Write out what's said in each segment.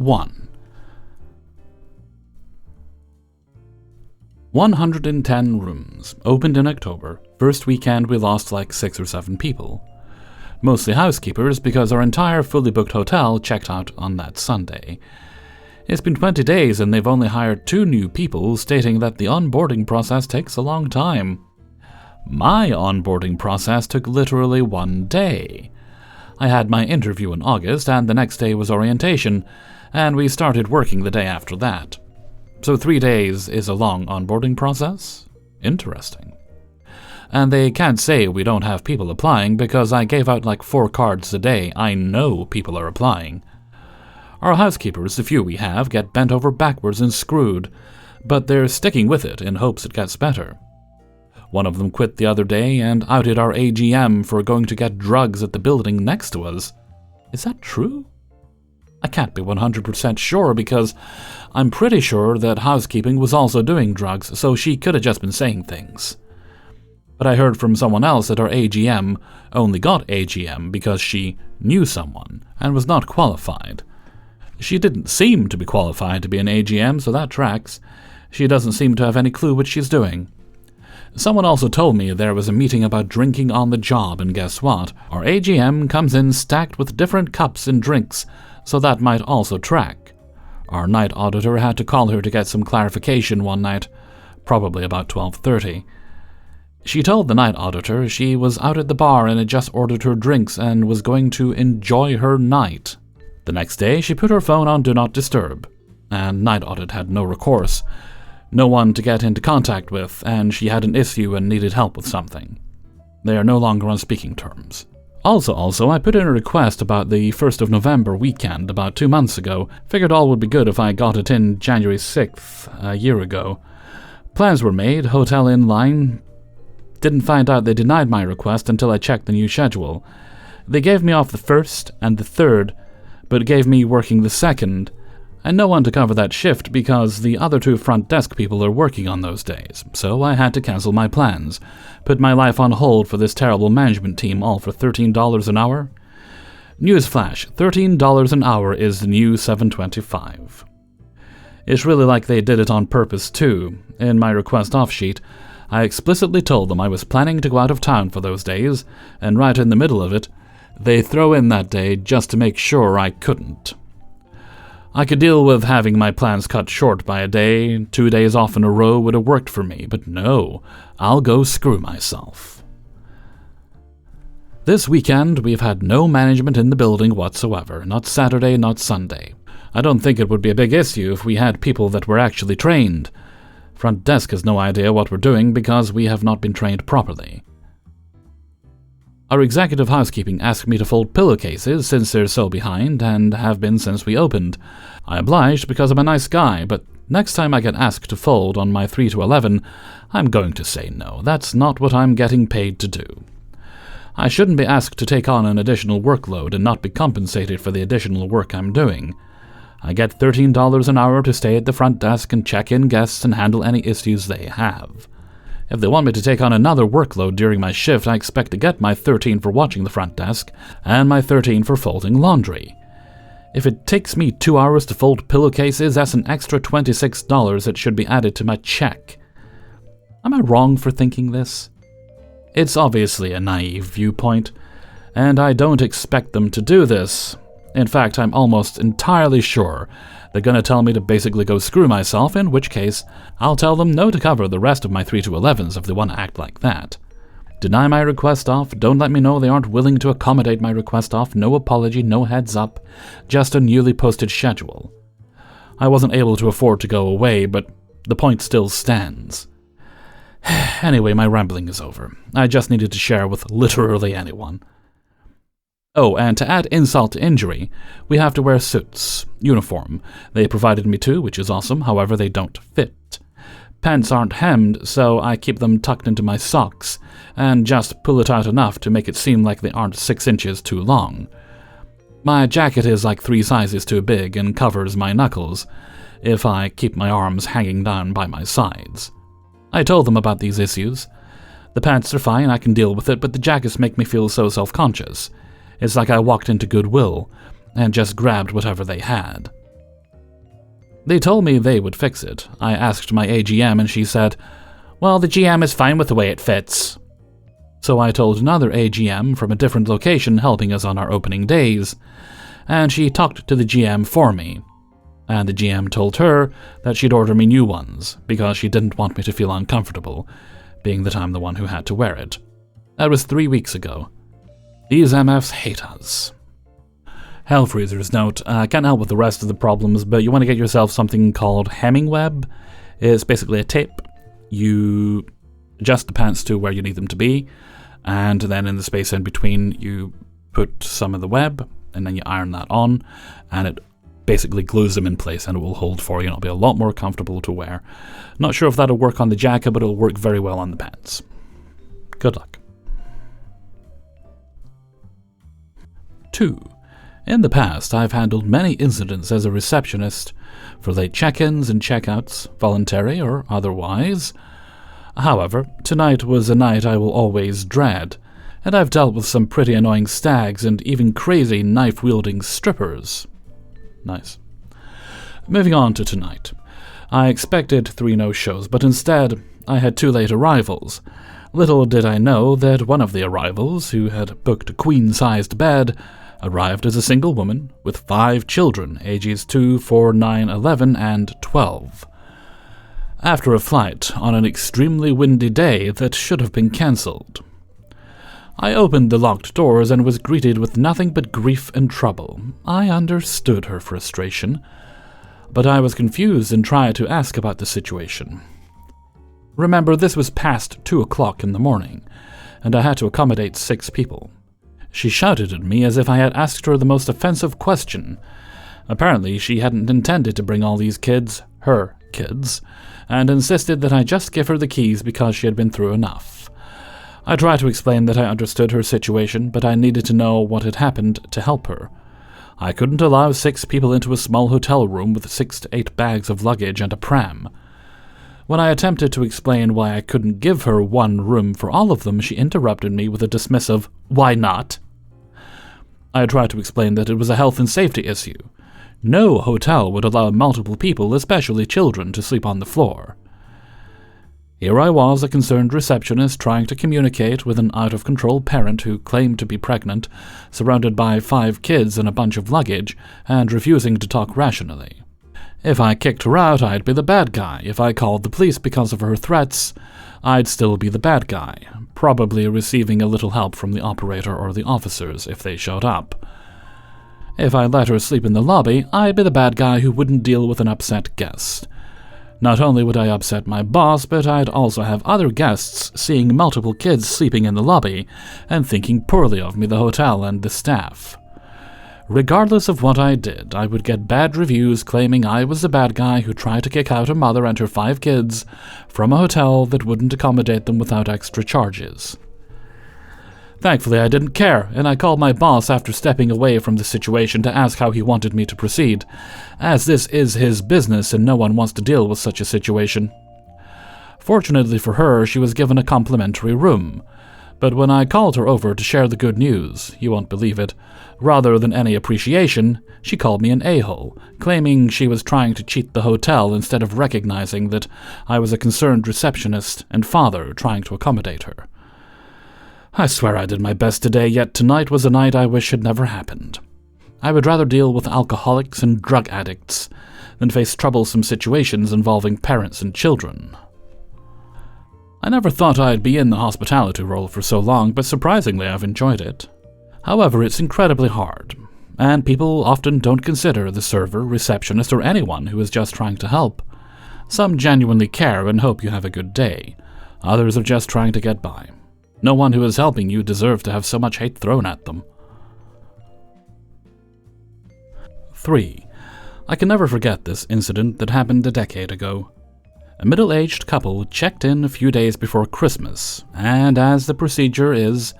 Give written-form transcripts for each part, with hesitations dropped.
1. 110 rooms. Opened in October. First weekend we lost like 6 or 7 people. Mostly housekeepers because our entire fully booked hotel checked out on that Sunday. It's been 20 days and they've only hired 2 new people, stating that the onboarding process takes a long time. My onboarding process took literally 1 day. I had my interview in August and the next day was orientation, and we started working the day after that. So 3 days is a long onboarding process? Interesting. And they can't say we don't have people applying because I gave out like 4 cards a day. I know people are applying. Our housekeepers, the few we have, get bent over backwards and screwed, but they're sticking with it in hopes it gets better. One of them quit the other day and outed our AGM for going to get drugs at the building next to us. Is that true? I can't be 100% sure because I'm pretty sure that housekeeping was also doing drugs, so she could have just been saying things. But I heard from someone else that our AGM only got AGM because she knew someone and was not qualified. She didn't seem to be qualified to be an AGM, so that tracks. She doesn't seem to have any clue what she's doing. Someone also told me there was a meeting about drinking on the job, and guess what? Our AGM comes in stacked with different cups and drinks, so that might also track. Our night auditor had to call her to get some clarification one night, probably about 12:30. She told the night auditor she was out at the bar and had just ordered her drinks and was going to enjoy her night. The next day, she put her phone on Do Not Disturb, and night audit had no recourse. No one to get into contact with, and she had an issue and needed help with something. They are no longer on speaking terms. Also, I put in a request about the 1st of November weekend about 2 months ago. Figured all would be good if I got it in January 6th, a year ago. Plans were made, hotel in line. Didn't find out they denied my request until I checked the new schedule. They gave me off the 1st and the 3rd, but gave me working the 2nd. And no one to cover that shift because the other 2 front desk people are working on those days, so I had to cancel my plans, put my life on hold for this terrible management team, all for $13 an hour. Newsflash, $13 an hour is the new $7.25. It's really like they did it on purpose too. In my request off sheet, I explicitly told them I was planning to go out of town for those days, and right in the middle of it, they throw in that day just to make sure I couldn't. I could deal with having my plans cut short by a day. 2 days off in a row would have worked for me, but no, I'll go screw myself. This weekend, we've had no management in the building whatsoever, not Saturday, not Sunday. I don't think it would be a big issue if we had people that were actually trained. Front desk has no idea what we're doing because we have not been trained properly. Our executive housekeeping asked me to fold pillowcases since they're so behind and have been since we opened. I obliged because I'm a nice guy, but next time I get asked to fold on my 3 to 11, I'm going to say no. That's not what I'm getting paid to do. I shouldn't be asked to take on an additional workload and not be compensated for the additional work I'm doing. I get $13 an hour to stay at the front desk and check in guests and handle any issues they have. If they want me to take on another workload during my shift, I expect to get my $13 for watching the front desk and my $13 for folding laundry. If it takes me 2 hours to fold pillowcases, that's an extra $26 that should be added to my check. Am I wrong for thinking this? It's obviously a naive viewpoint, and I don't expect them to do this. In fact, I'm almost entirely sure they're going to tell me to basically go screw myself, in which case I'll tell them no to cover the rest of my 3 to 11s if they want to act like that. Deny my request off, don't let me know they aren't willing to accommodate my request off, no apology, no heads up, just a newly posted schedule. I wasn't able to afford to go away, but the point still stands. Anyway, my rambling is over. I just needed to share with literally anyone. Oh, and to add insult to injury, we have to wear suits, uniform. They provided me 2, which is awesome, however they don't fit. Pants aren't hemmed, so I keep them tucked into my socks, and just pull it out enough to make it seem like they aren't 6 inches too long. My jacket is like 3 sizes too big and covers my knuckles, if I keep my arms hanging down by my sides. I told them about these issues. The pants are fine, I can deal with it, but the jackets make me feel so self-conscious. It's like I walked into Goodwill and just grabbed whatever they had. They told me they would fix it. I asked my AGM and she said, "Well, the GM is fine with the way it fits." So I told another AGM from a different location helping us on our opening days, and she talked to the GM for me. And the GM told her that she'd order me new ones, because she didn't want me to feel uncomfortable, being that I'm the one who had to wear it. That was 3 weeks ago. These MFs hate us. Hellfreezer's note, can't help with the rest of the problems, but you want to get yourself something called hemming web. It's basically a tape. You adjust the pants to where you need them to be, and then in the space in between you put some of the web, and then you iron that on, and it basically glues them in place and it will hold for you and it'll be a lot more comfortable to wear. Not sure if that'll work on the jacket, but it'll work very well on the pants. Good luck. 2. In the past, I've handled many incidents as a receptionist for late check-ins and check-outs, voluntary or otherwise. However, tonight was a night I will always dread, and I've dealt with some pretty annoying stags and even crazy knife-wielding strippers. Nice. Moving on to tonight. I expected 3 no-shows, but instead I had 2 late arrivals. Little did I know that one of the arrivals, who had booked a queen-sized bed, arrived as a single woman with 5 children, ages 2, 4, 9, 11, and 12. After a flight on an extremely windy day that should have been cancelled. I opened the locked doors and was greeted with nothing but grief and trouble. I understood her frustration, but I was confused and tried to ask about the situation. Remember, this was past 2 o'clock in the morning, and I had to accommodate 6 people. She shouted at me as if I had asked her the most offensive question. Apparently, she hadn't intended to bring all these kids, her kids, and insisted that I just give her the keys because she had been through enough. I tried to explain that I understood her situation, but I needed to know what had happened to help her. I couldn't allow 6 people into a small hotel room with 6 to 8 bags of luggage and a pram. When I attempted to explain why I couldn't give her 1 room for all of them, she interrupted me with a dismissive, "Why not?" I tried to explain that it was a health and safety issue. No hotel would allow multiple people, especially children, to sleep on the floor. Here I was, a concerned receptionist, trying to communicate with an out-of-control parent who claimed to be pregnant, surrounded by 5 kids and a bunch of luggage, and refusing to talk rationally. If I kicked her out, I'd be the bad guy. If I called the police because of her threats, I'd still be the bad guy, probably receiving a little help from the operator or the officers if they showed up. If I let her sleep in the lobby, I'd be the bad guy who wouldn't deal with an upset guest. Not only would I upset my boss, but I'd also have other guests seeing multiple kids sleeping in the lobby and thinking poorly of me, the hotel, and the staff. Regardless of what I did, I would get bad reviews claiming I was the bad guy who tried to kick out a mother and her 5 kids from a hotel that wouldn't accommodate them without extra charges. Thankfully, I didn't care, and I called my boss after stepping away from the situation to ask how he wanted me to proceed, as this is his business and no one wants to deal with such a situation. Fortunately for her, she was given a complimentary room, but when I called her over to share the good news, you won't believe it, rather than any appreciation, she called me an a-hole, claiming she was trying to cheat the hotel instead of recognizing that I was a concerned receptionist and father trying to accommodate her. I swear I did my best today, yet tonight was a night I wish had never happened. I would rather deal with alcoholics and drug addicts than face troublesome situations involving parents and children. I never thought I'd be in the hospitality role for so long, but surprisingly I've enjoyed it. However, it's incredibly hard, and people often don't consider the server, receptionist, or anyone who is just trying to help. Some genuinely care and hope you have a good day. Others are just trying to get by. No one who is helping you deserves to have so much hate thrown at them. 3. I can never forget this incident that happened a decade ago. A middle-aged couple checked in a few days before Christmas, and as the procedure is,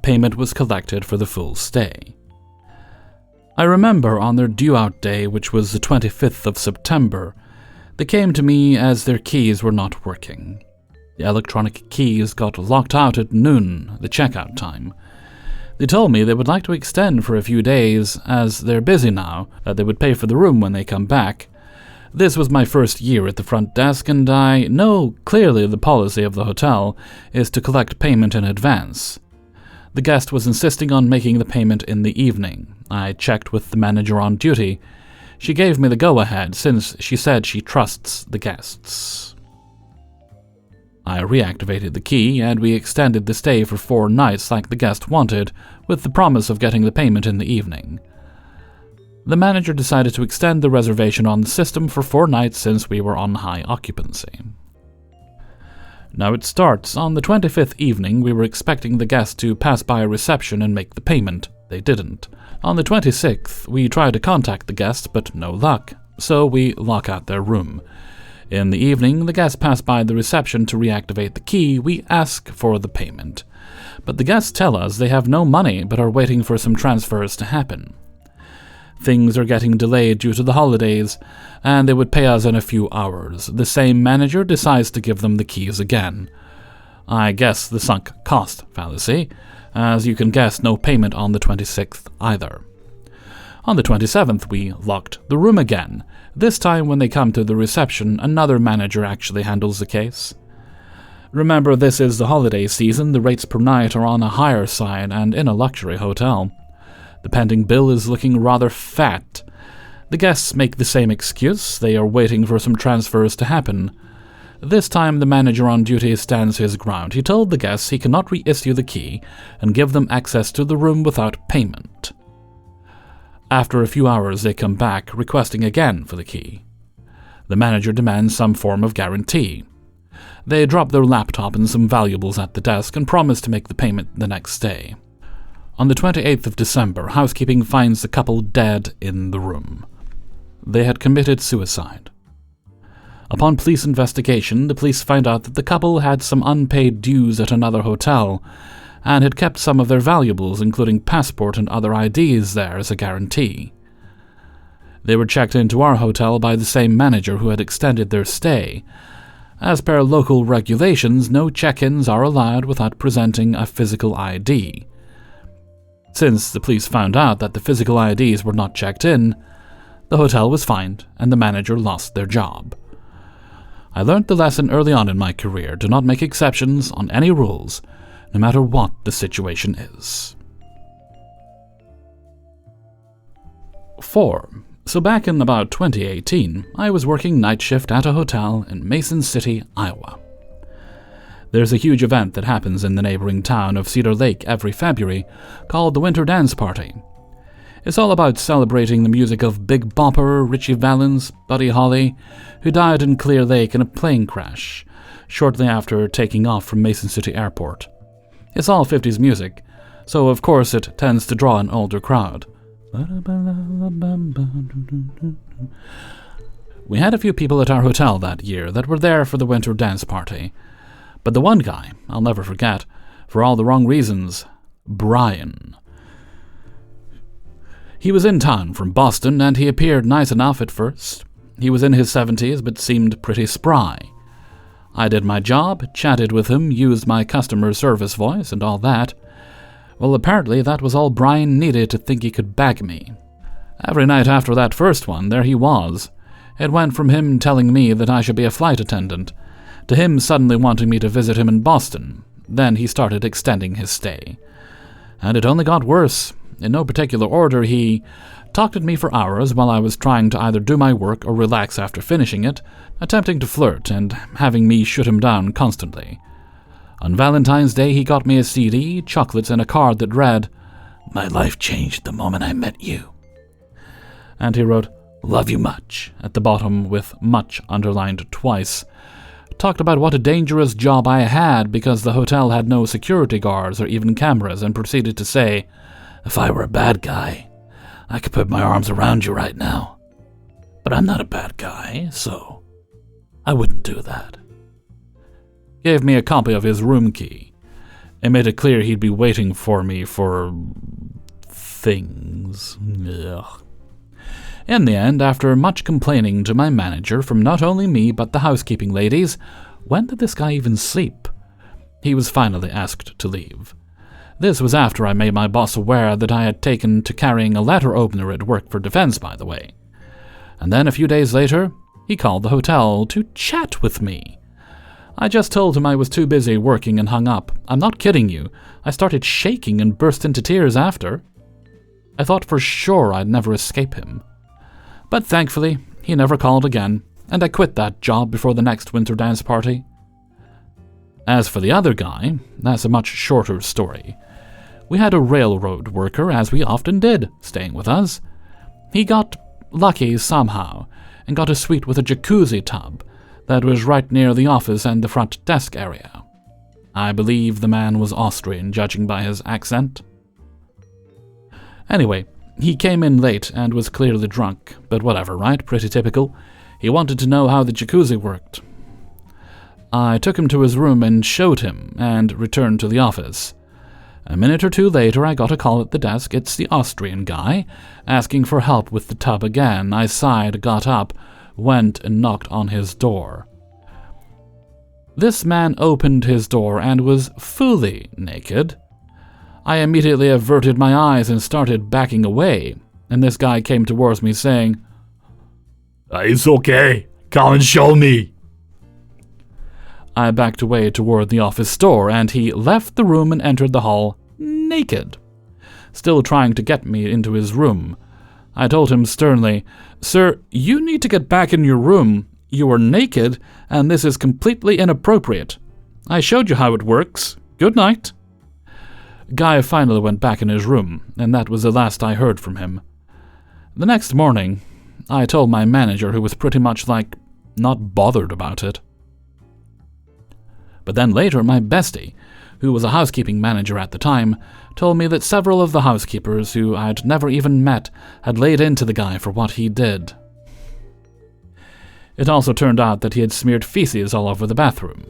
payment was collected for the full stay. I remember on their due-out day, which was the 25th of September, they came to me as their keys were not working. The electronic keys got locked out at noon, the checkout time. They told me they would like to extend for a few days, as they're busy now, that they would pay for the room when they come back, This was my first year at the front desk, and I know clearly the policy of the hotel is to collect payment in advance. The guest was insisting on making the payment in the evening. I checked with the manager on duty. She gave me the go-ahead since she said she trusts the guests. I reactivated the key, and we extended the stay for 4 nights like the guest wanted, with the promise of getting the payment in the evening. The manager decided to extend the reservation on the system for 4 nights since we were on high occupancy. Now it starts. On the 25th evening, we were expecting the guest to pass by a reception and make the payment. They didn't. On the 26th, we tried to contact the guest, but no luck, so we lock out their room. In the evening, the guest passed by the reception to reactivate the key. We ask for the payment, but the guests tell us they have no money but are waiting for some transfers to happen. Things are getting delayed due to the holidays, and they would pay us in a few hours. The same manager decides to give them the keys again. I guess the sunk cost fallacy. As you can guess, no payment on the 26th either. On the 27th, we locked the room again. This time, when they come to the reception, another manager actually handles the case. Remember, this is the holiday season. The rates per night are on a higher side and in a luxury hotel. The pending bill is looking rather fat. The guests make the same excuse. They are waiting for some transfers to happen. This time, the manager on duty stands his ground. He told the guests he cannot reissue the key and give them access to the room without payment. After a few hours, they come back, requesting again for the key. The manager demands some form of guarantee. They drop their laptop and some valuables at the desk and promise to make the payment the next day. On the 28th of December, housekeeping finds the couple dead in the room. They had committed suicide. Upon police investigation, the police find out that the couple had some unpaid dues at another hotel and had kept some of their valuables, including passport and other IDs, there as a guarantee. They were checked into our hotel by the same manager who had extended their stay. As per local regulations, no check-ins are allowed without presenting a physical ID. Since the police found out that the physical IDs were not checked in, the hotel was fined and the manager lost their job. I learned the lesson early on in my career: do not make exceptions on any rules, no matter what the situation is. 4. So back in about 2018, I was working night shift at a hotel in Mason City, Iowa. There's a huge event that happens in the neighboring town of Cedar Lake every February called the Winter Dance Party. It's all about celebrating the music of Big Bopper, Richie Valens, Buddy Holly, who died in Clear Lake in a plane crash shortly after taking off from Mason City Airport. It's all 50s music, so of course it tends to draw an older crowd. We had a few people at our hotel that year that were there for the Winter Dance Party. But the one guy I'll never forget, for all the wrong reasons: Brian. He was in town from Boston, and he appeared nice enough at first. He was in his 70s, but seemed pretty spry. I did my job, chatted with him, used my customer service voice, and all that. Well, apparently that was all Brian needed to think he could bag me. Every night after that first one, there he was. It went from him telling me that I should be a flight attendant to him suddenly wanting me to visit him in Boston. Then he started extending his stay. And it only got worse. In no particular order, he talked at me for hours while I was trying to either do my work or relax after finishing it, attempting to flirt and having me shoot him down constantly. On Valentine's Day, he got me a CD, chocolates, and a card that read, "My life changed the moment I met you." And he wrote, "Love you much," at the bottom with much underlined twice. Talked about what a dangerous job I had because the hotel had no security guards or even cameras, and proceeded to say, "If I were a bad guy, I could put my arms around you right now. But I'm not a bad guy, so I wouldn't do that." Gave me a copy of his room key, and made it clear he'd be waiting for me for things. Ugh. In the end, after much complaining to my manager from not only me but the housekeeping ladies, when did this guy even sleep? He was finally asked to leave. This was after I made my boss aware that I had taken to carrying a letter opener at work for defense, by the way. And then a few days later, He called the hotel to chat with me. I just told him I was too busy working and hung up. I'm not kidding you. I started shaking and burst into tears after. I thought for sure I'd never escape him. But thankfully, he never called again, and I quit that job before the next winter dance party. As for the other guy, that's a much shorter story. We had a railroad worker, as we often did, staying with us. He got lucky somehow, and got a suite with a jacuzzi tub that was right near the office and the front desk area. I believe the man was Austrian, judging by his accent. Anyway, he came in late and was clearly drunk, but whatever, right? Pretty typical. He wanted to know how the jacuzzi worked. I took him to his room and showed him, and returned to the office. A minute or two later, I got a call at the desk. It's the Austrian guy, asking for help with the tub again. I sighed, got up, went and knocked on his door. This man opened his door and was fully naked. I immediately averted my eyes and started backing away, and this guy came towards me saying, "It's okay, come and show me." I backed away toward the office door, and he left the room and entered the hall naked, still trying to get me into his room. I told him sternly, "Sir, you need to get back in your room. You are naked, and this is completely inappropriate. I showed you how it works. Good night." Guy finally went back in his room, and that was the last I heard from him. The next morning, I told my manager, who was pretty much not bothered about it. But then later, my bestie, who was a housekeeping manager at the time, told me that several of the housekeepers who I'd never even met had laid into the guy for what he did. It also turned out that he had smeared feces all over the bathroom.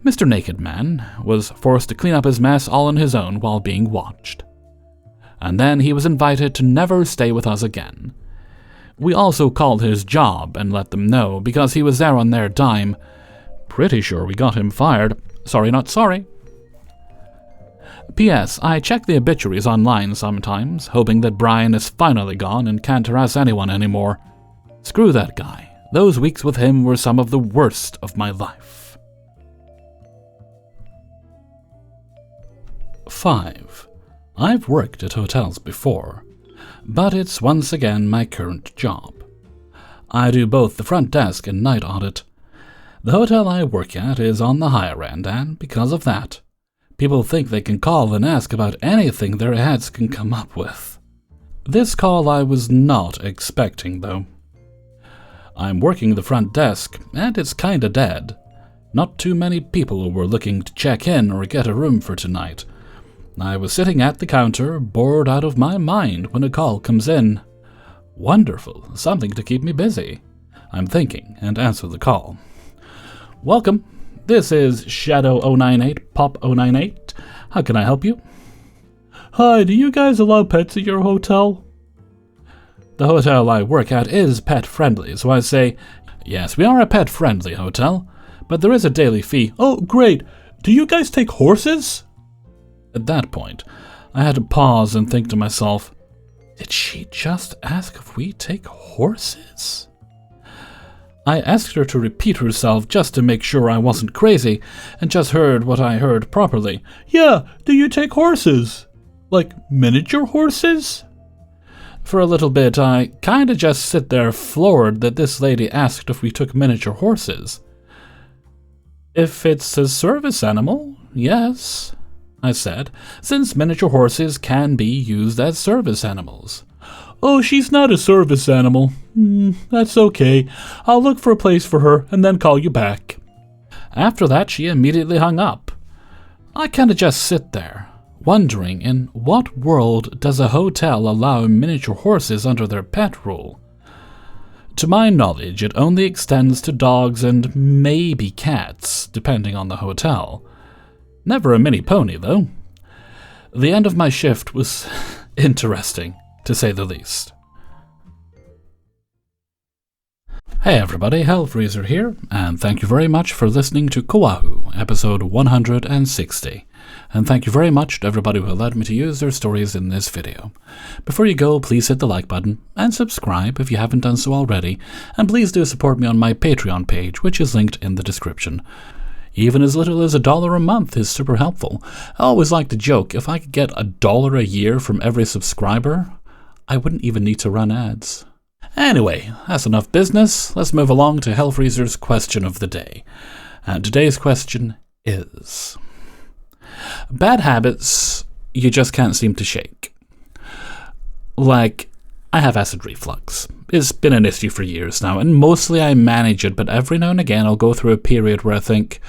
Mr. Naked Man was forced to clean up his mess all on his own while being watched. And then he was invited to never stay with us again. We also called his job and let them know, because he was there on their dime. Pretty sure we got him fired. Sorry, not sorry. P.S. I check the obituaries online sometimes, hoping that Brian is finally gone and can't harass anyone anymore. Screw that guy. Those weeks with him were some of the worst of my life. 5. I've worked at hotels before, but it's once again my current job. I do both the front desk and night audit. The hotel I work at is on the higher end, and because of that, people think they can call and ask about anything their heads can come up with. This call I was not expecting, though. I'm working the front desk, and it's kinda dead. Not too many people were looking to check in or get a room for tonight. I was sitting at the counter, bored out of my mind, when a call comes in. Wonderful, something to keep me busy. I'm thinking, and answer the call. "Welcome. This is Shadow 098, Pop 098. How can I help you?" "Hi, do you guys allow pets at your hotel?" The hotel I work at is pet-friendly, so I say, "Yes, we are a pet-friendly hotel, but there is a daily fee." "Oh, great. Do you guys take horses?" At that point, I had to pause and think to myself, did she just ask if we take horses? I asked her to repeat herself just to make sure I wasn't crazy, and just heard what I heard properly. "Yeah, do you take horses? Like miniature horses?" For a little bit, I kinda just sit there floored that this lady asked if we took miniature horses. "If it's a service animal, yes," I said, since miniature horses can be used as service animals. "Oh, she's not a service animal. That's okay. I'll look for a place for her and then call you back." After that, she immediately hung up. I kinda just sit there, wondering in what world does a hotel allow miniature horses under their pet rule? To my knowledge, it only extends to dogs and maybe cats, depending on the hotel. Never a mini pony, though. The end of my shift was interesting, to say the least. Hey everybody, Hellfreezer here, and thank you very much for listening to Coahw, episode 160. And thank you very much to everybody who allowed me to use their stories in this video. Before you go, please hit the like button, and subscribe if you haven't done so already, and please do support me on my Patreon page, which is linked in the description. Even as little as $1 a month is super helpful. I always like to joke, if I could get $1 a year from every subscriber, I wouldn't even need to run ads. Anyway, that's enough business. Let's move along to Hellfreezer's question of the day. And today's question is: bad habits you just can't seem to shake. Like, I have acid reflux. It's been an issue for years now, and mostly I manage it, but every now and again I'll go through a period where I think,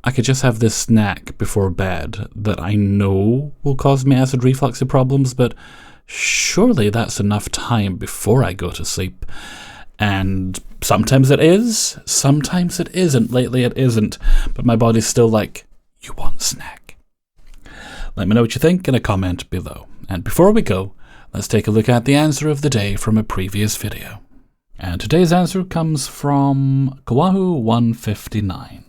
I could just have this snack before bed that I know will cause me acid reflux problems, but surely that's enough time before I go to sleep. And sometimes it is, sometimes it isn't. Lately it isn't, but my body's still like, you want a snack. Let me know what you think in a comment below. And before we go, let's take a look at the answer of the day from a previous video. And today's answer comes from Coahw 159.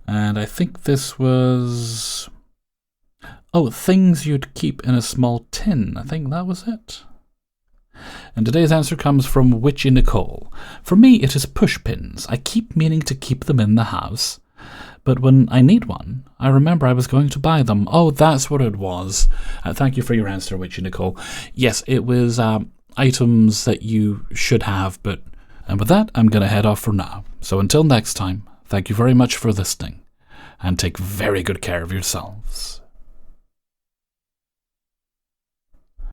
And I think this was... oh, things you'd keep in a small tin. I think that was it. And today's answer comes from Witchy Nicole. For me, it is push pins. I keep meaning to keep them in the house, but when I need one, I remember I was going to buy them. Oh, that's what it was. Thank you for your answer, Witchy Nicole. Yes, it was items that you should have, but... and with that, I'm going to head off for now. So until next time, thank you very much for listening, and take very good care of yourselves.